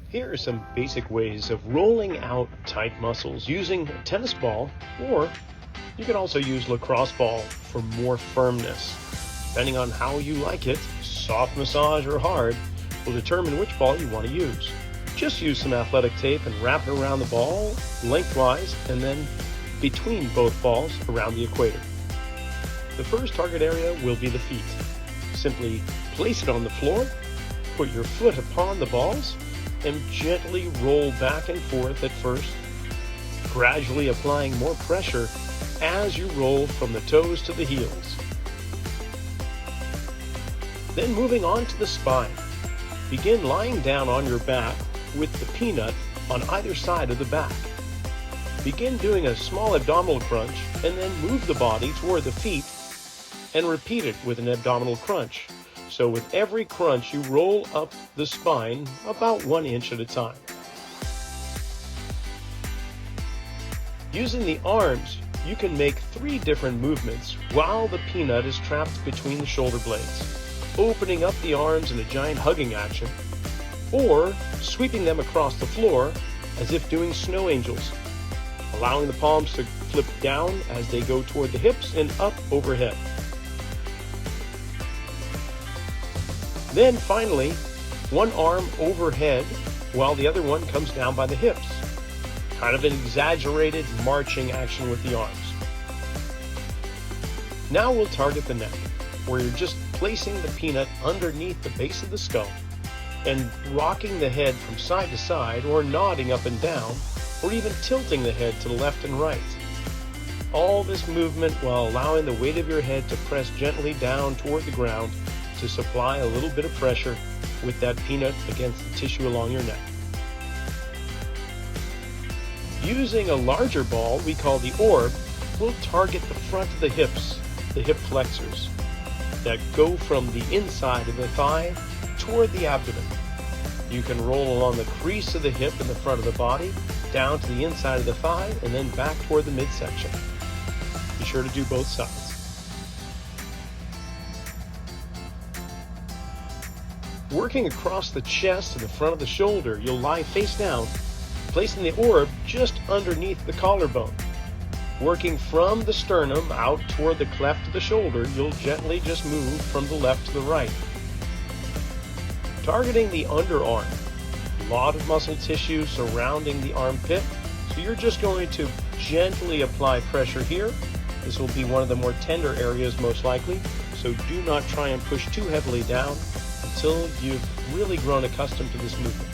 Here are some basic ways of rolling out tight muscles using a tennis ball, or you can also use lacrosse ball for more firmness. Depending on how you like it, soft massage or hard, will determine which ball you want to use. Just use some athletic tape and wrap it around the ball lengthwise and then between both balls around the equator. The first target area will be the feet. Simply place it on the floor, put your foot upon the balls, and gently roll back and forth at first, gradually applying more pressure as you roll from the toes to the heels. Then moving on to the spine. Begin lying down on your back with the peanut on either side of the back. Begin doing a small abdominal crunch and then move the body toward the feet and repeat it with an abdominal crunch. So with every crunch, you roll up the spine about 1 inch at a time. Using the arms, you can make 3 different movements while the peanut is trapped between the shoulder blades, opening up the arms in a giant hugging action, or sweeping them across the floor as if doing snow angels, allowing the palms to flip down as they go toward the hips and up overhead. Then finally, one arm overhead while the other one comes down by the hips. Kind of an exaggerated marching action with the arms. Now we'll target the neck, where you're just placing the peanut underneath the base of the skull and rocking the head from side to side, or nodding up and down, or even tilting the head to the left and right. All this movement while allowing the weight of your head to press gently down toward the ground to supply a little bit of pressure with that peanut against the tissue along your neck. Using a larger ball we call the orb, we'll target the front of the hips, the hip flexors, that go from the inside of the thigh toward the abdomen. You can roll along the crease of the hip in the front of the body, down to the inside of the thigh, and then back toward the midsection. Be sure to do both sides. Working across the chest and the front of the shoulder, you'll lie face down, placing the orb just underneath the collarbone. Working from the sternum out toward the cleft of the shoulder, you'll gently just move from the left to the right. Targeting the underarm, a lot of muscle tissue surrounding the armpit, so you're just going to gently apply pressure here. This will be one of the more tender areas most likely, so do not try and push too heavily down until you've really grown accustomed to this movement.